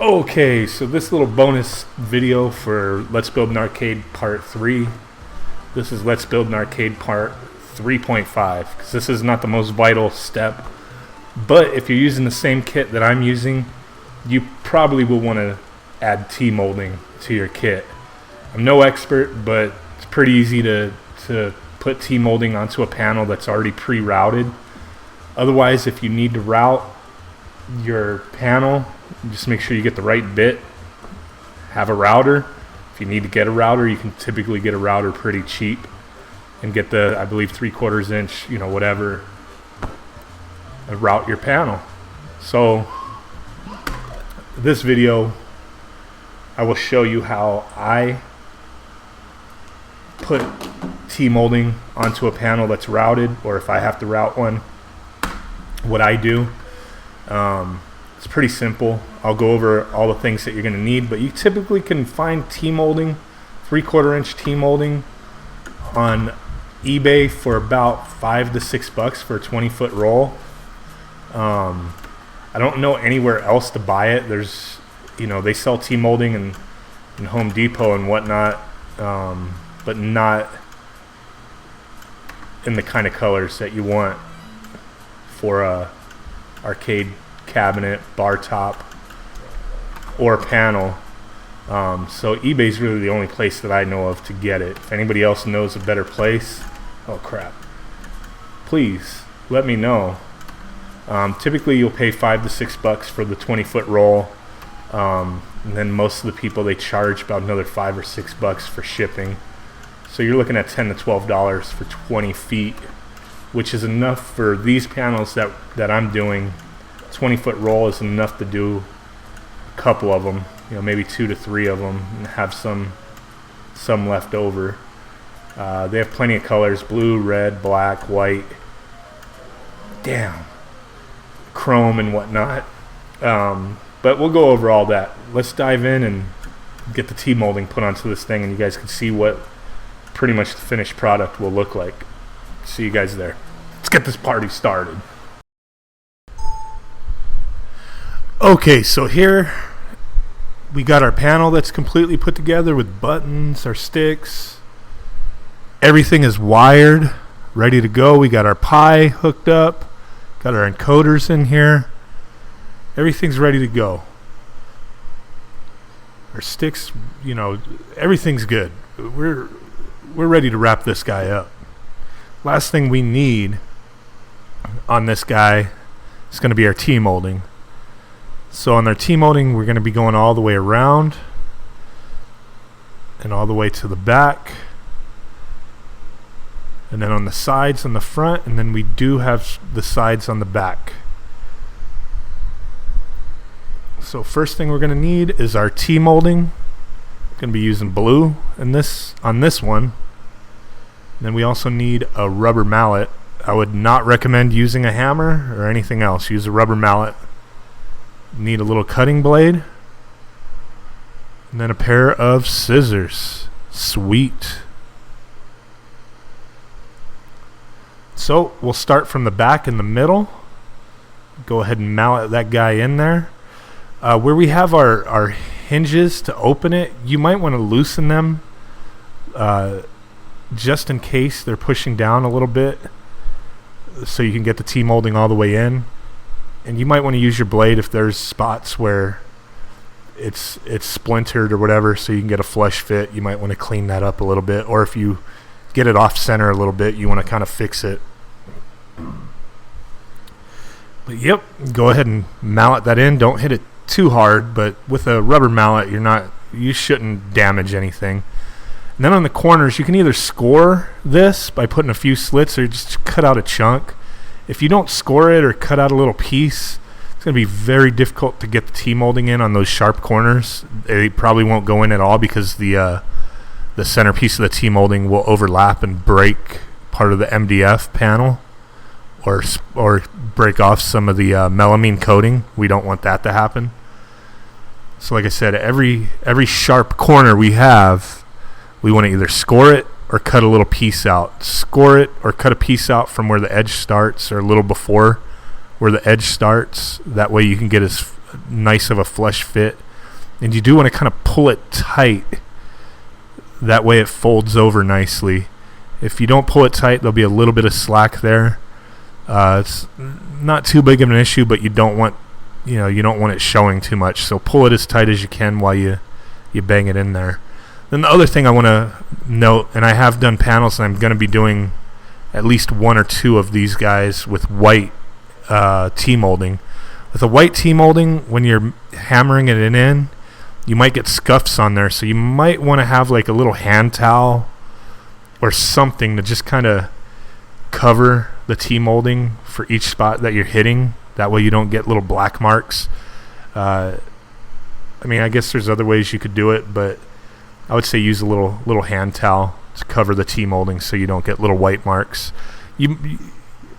Okay, so this little bonus video for Let's Build an Arcade Part 3. This is Let's Build an Arcade Part 3.5, because this is not the most vital step. But if you're using the same kit that I'm using, you probably will want to add T-molding to your kit. I'm no expert, but it's pretty easy to put T-molding onto a panel that's already pre-routed. Otherwise, if you need to route your panel, just make sure you get the right bit. Have a router. If you need to get a router, you can typically get a router pretty cheap and get the, I believe, 3/4 inch, whatever, and route your panel. So this video, I will show you how I put T-molding onto a panel that's routed, or if I have to route one, what I do. It's pretty simple. I'll go over all the things that you're going to need, but you typically can find T-molding, 3/4 inch T-molding on eBay for about $5 to $6 for a 20-foot roll. I don't know anywhere else to buy it. There's, they sell T-molding in Home Depot and whatnot, but not in the kind of colors that you want for a arcade cabinet, bar top, or panel. So eBay's really the only place that I know of to get it. If anybody else knows a better place, oh crap, please let me know. Typically you'll pay $5 to $6 for the 20-foot roll, and then most of the people, they charge about another $5 or $6 for shipping. So you're looking at $10 to $12 for 20 feet, which is enough for these panels that I'm doing. 20-foot roll is enough to do a couple of them, maybe 2 to 3 of them, and have some left over. They have plenty of colors: blue, red, black, white, chrome and whatnot. But we'll go over all that. Let's dive in and get the T-molding put onto this thing, and you guys can see what pretty much the finished product will look like. See you guys there. Let's get this party started. Okay, so here we got our panel that's completely put together with buttons, our sticks. Everything is wired, ready to go. We got our Pi hooked up, got our encoders in here. Everything's ready to go. Our sticks, everything's good. We're ready to wrap this guy up. Last thing we need on this guy is going to be our T-molding. So on our T-molding, we're going to be going all the way around and all the way to the back, and then on the sides on the front, and then we do have the sides on the back. So first thing we're going to need is our T-molding. Going to be using blue on this one. And then we also need a rubber mallet. I would not recommend using a hammer or anything else. Use a rubber mallet. Need a little cutting blade, and then a pair of scissors. Sweet. So we'll start from the back in the middle. Go ahead and mallet that guy in there. Where we have our hinges to open it, you might want to loosen them just in case they're pushing down a little bit, so you can get the T-molding all the way in. And you might want to use your blade if there's spots where it's splintered or whatever, so you can get a flush fit. You might want to clean that up a little bit, or if you get it off center a little bit, you want to kind of fix it. But yep, go ahead and mallet that in. Don't hit it too hard, but with a rubber mallet, you shouldn't damage anything. And then on the corners, you can either score this by putting a few slits, or just cut out a chunk. If you don't score it or cut out a little piece, it's going to be very difficult to get the T-molding in on those sharp corners. They probably won't go in at all, because the centerpiece of the T-molding will overlap and break part of the MDF panel, or break off some of the melamine coating. We don't want that to happen. So like I said, every sharp corner we have, we want to either score it or cut a little piece out. Score it or cut a piece out from where the edge starts, or a little before where the edge starts. That way you can get as nice of a flush fit And you do want to kind of pull it tight. That way it folds over nicely. If you don't pull it tight, there'll be a little bit of slack there. It's not too big of an issue, but you don't want it showing too much. So pull it as tight as you can while you bang it in there. Then the other thing I want to note, and I have done panels, and I'm going to be doing at least one or two of these guys with white T-molding. With a white T-molding, when you're hammering it in, you might get scuffs on there, so you might want to have like a little hand towel or something to just kind of cover the T-molding for each spot that you're hitting. That way you don't get little black marks. I guess there's other ways you could do it, but I would say use a little hand towel to cover the T-molding so you don't get little white marks.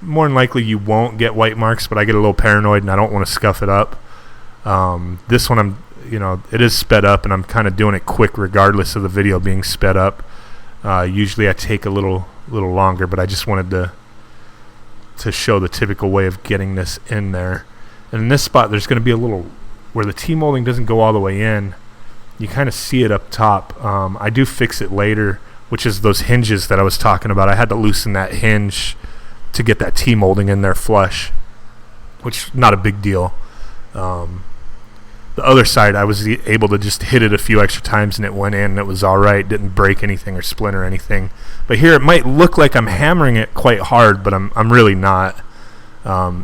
More than likely you won't get white marks, but I get a little paranoid and I don't want to scuff it up. This one it is sped up, and I'm kind of doing it quick regardless of the video being sped up. Usually I take a little longer, but I just wanted to show the typical way of getting this in there. And in this spot there's going to be a little where the T-molding doesn't go all the way in. You kind of see it up top. I do fix it later, which is those hinges that I was talking about. I had to loosen that hinge to get that T-molding in there flush, which not a big deal. The other side, I was able to just hit it a few extra times and it went in and it was all right. Didn't break anything or splinter anything. But here it might look like I'm hammering it quite hard, but I'm really not.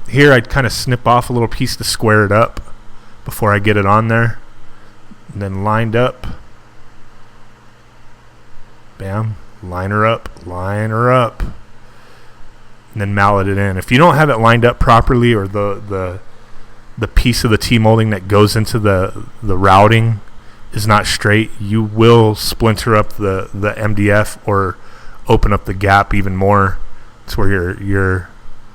Here I'd kind of snip off a little piece to square it up before I get it on there. And then lined up. Bam. Line her up. And then mallet it in. If you don't have it lined up properly, or the piece of the T-molding that goes into the routing is not straight, you will splinter up the MDF or open up the gap even more to where your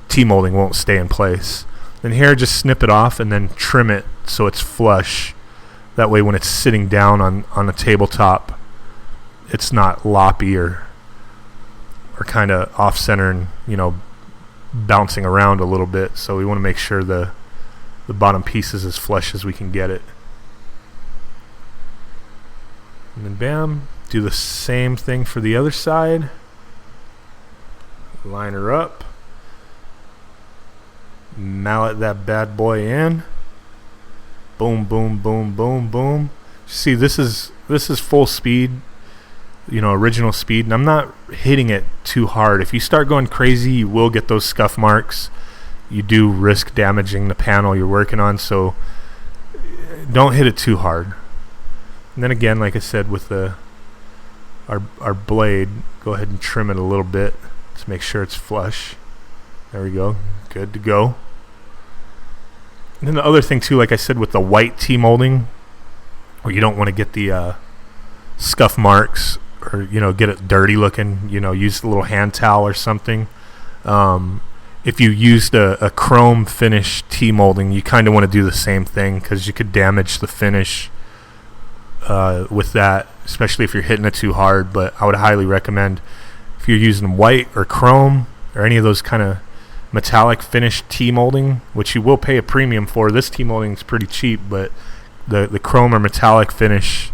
T-molding won't stay in place. Then here, just snip it off and then trim it so it's flush. That way when it's sitting down on a tabletop, it's not loppy or kind of off-center and bouncing around a little bit. So we want to make sure the bottom piece is as flush as we can get it. And then bam, do the same thing for the other side. Line her up. Mallet that bad boy in. Boom, boom, boom, boom, boom. See, this is full speed, original speed, and I'm not hitting it too hard. If you start going crazy, you will get those scuff marks. You do risk damaging the panel you're working on, so don't hit it too hard. And then again, like I said, with our blade, go ahead and trim it a little bit to make sure it's flush. There we go. Good to go. And then the other thing too, like I said, with the white T-molding, where you don't want to get the scuff marks or get it dirty looking, use a little hand towel or something. If you used a chrome finish T-molding, you kind of want to do the same thing, because you could damage the finish with that, especially if you're hitting it too hard. But I would highly recommend, if you're using white or chrome or any of those kind of metallic finish T-molding, which you will pay a premium for. This T-molding is pretty cheap, but the chrome or metallic finish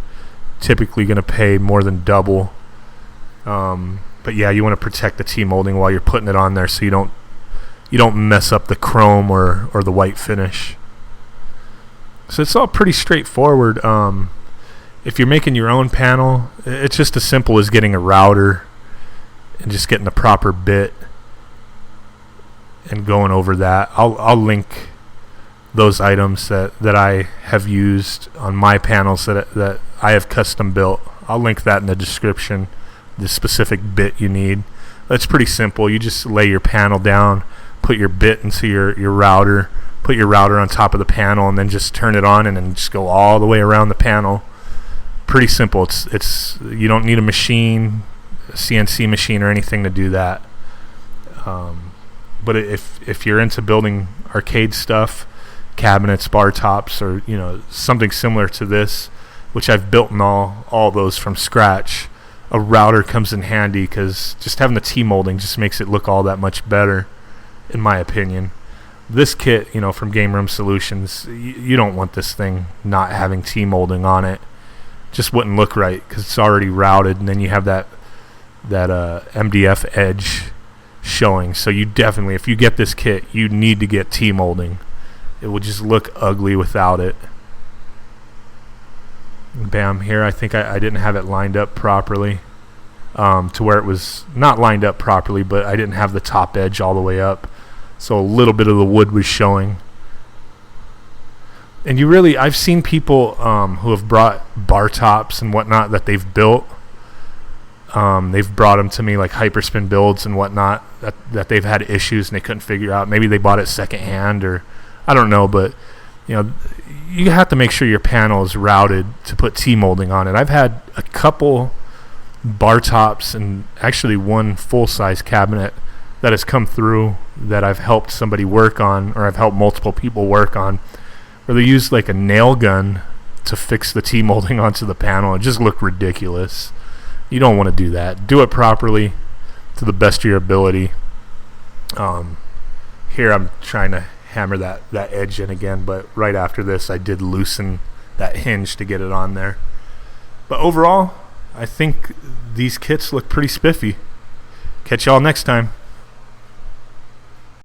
typically going to pay more than double. But yeah, you want to protect the T-molding while you're putting it on there, so you don't mess up the chrome or the white finish. So it's all pretty straightforward. If you're making your own panel, it's just as simple as getting a router and just getting the proper bit and going over that. I'll link those items that I have used on my panels that I have custom built. I'll link that in the description, the specific bit you need. It's pretty simple. You just lay your panel down, put your bit into your router, put your router on top of the panel, and then just turn it on and then just go all the way around the panel. Pretty simple. It's you don't need a machine, a CNC machine or anything to do that. But if you're into building arcade stuff, cabinets, bar tops, or something similar to this, which I've built in all those from scratch, a router comes in handy, because just having the T-molding just makes it look all that much better, in my opinion. this kit, from Game Room Solutions, you don't want this thing not having T-molding on it. Just wouldn't look right because it's already routed, and then you have that MDF edge showing. So you definitely, if you get this kit, you need to get T-molding. It will just look ugly without it. Bam, here I think I didn't have it lined up properly, to where it was not lined up properly, but I didn't have the top edge all the way up, so a little bit of the wood was showing. And I've seen people who have brought bar tops and whatnot that they've built. They've brought them to me, like hyperspin builds and whatnot, that they've had issues and they couldn't figure out. Maybe they bought it secondhand, or I don't know, but you have to make sure your panel is routed to put T-molding on it. I've had a couple bar tops and actually one full-size cabinet that has come through that I've helped somebody work on, or I've helped multiple people work on, where they used like a nail gun to fix the T-molding onto the panel. It just looked ridiculous. You don't want to do that. Do it properly to the best of your ability. Here I'm trying to hammer that edge in again, but right after this I did loosen that hinge to get it on there. But overall, I think these kits look pretty spiffy. Catch y'all next time.